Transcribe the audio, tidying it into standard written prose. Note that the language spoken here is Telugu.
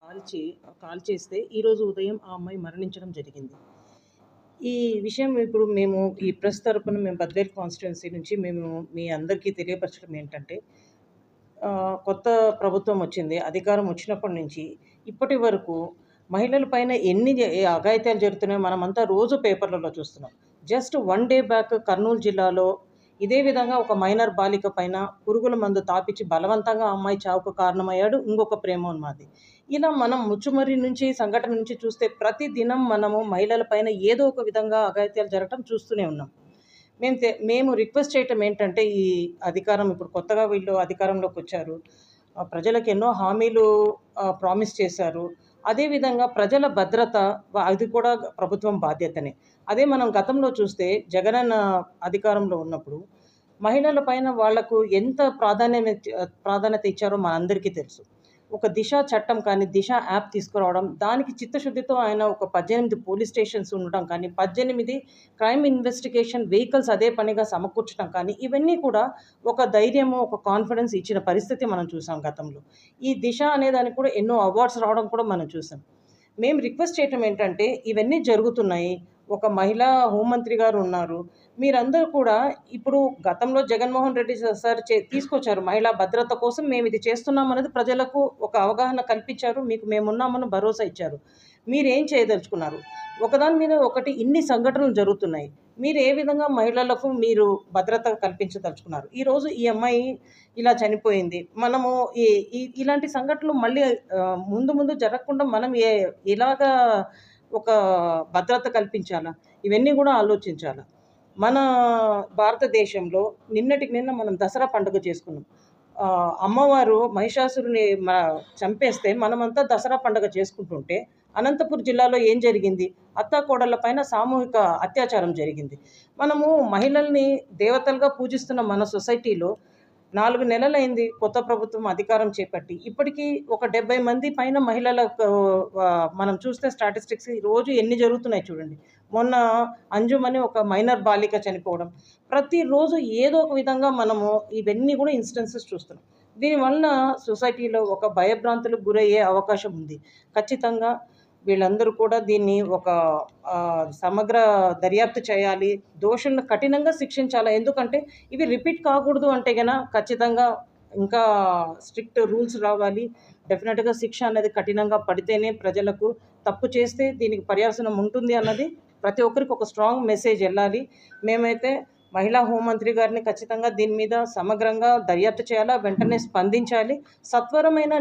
కాల్చి కాల్ చేస్తే ఈరోజు ఉదయం ఆ అమ్మాయి మరణించడం జరిగింది. ఈ విషయం ఇప్పుడు మేము ఈ ప్రెస్ తరపున మేము బద్వేల్ కాన్స్టిట్యుయెన్సీ నుంచి మేము మీ అందరికీ తెలియపరచడం ఏంటంటే, కొత్త ప్రభుత్వం వచ్చింది. అధికారం వచ్చినప్పటి నుంచి ఇప్పటి వరకు మహిళల పైన ఎన్ని అఘాయిత్యాలు జరుగుతున్నాయో మనమంతా రోజు పేపర్లలో చూస్తున్నాం. జస్ట్ 1 డే బ్యాక్ కర్నూలు జిల్లాలో ఇదే విధంగా ఒక మైనర్ బాలిక పైన పురుగుల మందు తాపిచ్చి బలవంతంగా ఆ అమ్మాయి చావుకు కారణమయ్యాడు ఇంకొక ప్రేమోన్మాది. ఇలా మనం ముచ్చుమర్రి నుంచి సంఘటన నుంచి చూస్తే ప్రతి దినం మనము మహిళల పైన ఏదో ఒక విధంగా అఘాయిత్యాలు జరగటం చూస్తూనే ఉన్నాం. మేము రిక్వెస్ట్ చేయటం ఏంటంటే, ఈ అధికారం ఇప్పుడు కొత్తగా వీళ్ళు అధికారంలోకి వచ్చారు. ప్రజలకు ఎన్నో హామీలు ప్రామిస్ చేశారు. అదేవిధంగా ప్రజల భద్రత అది కూడా ప్రభుత్వం బాధ్యతనే. అదే మనం గతంలో చూస్తే జగనన్న అధికారంలో ఉన్నప్పుడు మహిళల పైన వాళ్లకు ఎంత ప్రాధాన్యత ఇచ్చారో మనందరికీ తెలుసు. ఒక దిశ చట్టం కానీ, దిశ యాప్ తీసుకురావడం, దానికి చిత్తశుద్ధితో ఆయన ఒక 18 పోలీస్ స్టేషన్స్ ఉండడం కానీ, 18 క్రైమ్ ఇన్వెస్టిగేషన్ వెహికల్స్ అదే పనిగా సమకూర్చడం కానీ, ఇవన్నీ కూడా ఒక ధైర్యము, ఒక కాన్ఫిడెన్స్ ఇచ్చిన పరిస్థితి మనం చూసాం గతంలో. ఈ దిశ అనే దానికి కూడా ఎన్నో అవార్డ్స్ రావడం కూడా మనం చూసాం. మేము రిక్వెస్ట్ చేయటం ఏంటంటే, ఇవన్నీ జరుగుతున్నాయి. ఒక మహిళా హోంమంత్రి గారు ఉన్నారు. మీరందరూ కూడా ఇప్పుడు గతంలో జగన్మోహన్ రెడ్డి సార్ తీసుకొచ్చారు. మహిళా భద్రత కోసం మేము ఇది చేస్తున్నాం అనేది ప్రజలకు ఒక అవగాహన కల్పించారు. మీకు మేమున్నామని భరోసా ఇచ్చారు. మీరేం చేయదలుచుకున్నారు? ఒకదాని మీద ఒకటి ఇన్ని సంఘటనలు జరుగుతున్నాయి. మీరు ఏ విధంగా మహిళలకు మీరు భద్రత కల్పించదలుచుకున్నారు? ఈరోజు ఈ అమ్మాయి ఇలా చనిపోయింది. మనము ఇలాంటి సంఘటనలు మళ్ళీ ముందు జరగకుండా మనం ఎలాగా ఒక భద్రత కల్పించాలా? ఇవన్నీ కూడా ఆలోచించాలా. మన భారతదేశంలో నిన్నటికి నిన్న మనం దసరా పండుగ చేసుకున్నాం. అమ్మవారు మహిషాసురుని చంపేస్తే మనమంతా దసరా పండుగ చేసుకుంటుంటే, అనంతపురం జిల్లాలో ఏం జరిగింది? అత్తాకోడళ్ళ పైన సామూహిక అత్యాచారం జరిగింది. మనము మహిళల్ని దేవతలుగా పూజిస్తున్న మన సొసైటీలో 4 నెలలైంది కొత్త ప్రభుత్వం అధికారం చేపట్టి. ఇప్పటికీ ఒక 70 మంది పైన మహిళలకు మనం చూస్తే స్టాటిస్టిక్స్ రోజు ఎన్ని జరుగుతున్నాయి చూడండి. మొన్న అంజుమని ఒక మైనర్ బాలిక చనిపోవడం. ప్రతిరోజు ఏదో ఒక విధంగా మనము ఇవన్నీ కూడా ఇన్సిడెన్సెస్ చూస్తున్నాం. దీనివల్ల సొసైటీలో ఒక భయభ్రాంతులకు గురయ్యే అవకాశం ఉంది. ఖచ్చితంగా వీళ్ళందరూ కూడా దీన్ని ఒక సమగ్ర దర్యాప్తు చేయాలి. దోషులను కఠినంగా శిక్షించాలి. ఎందుకంటే ఇవి రిపీట్ కాకూడదు అంటే ఖచ్చితంగా ఇంకా స్ట్రిక్ట్ రూల్స్ రావాలి. డెఫినెట్గా శిక్ష అనేది కఠినంగా పడితేనే ప్రజలకు తప్పు చేస్తే దీనికి పర్యాసనం ఉంటుంది అన్నది ప్రతి ఒక్కరికి ఒక స్ట్రాంగ్ మెసేజ్ వెళ్ళాలి. మేమైతే మహిళా హోంమంత్రి గారిని ఖచ్చితంగా దీని మీద సమగ్రంగా దర్యాప్తు చేయాలా, వెంటనే స్పందించాలి. సత్వరమైన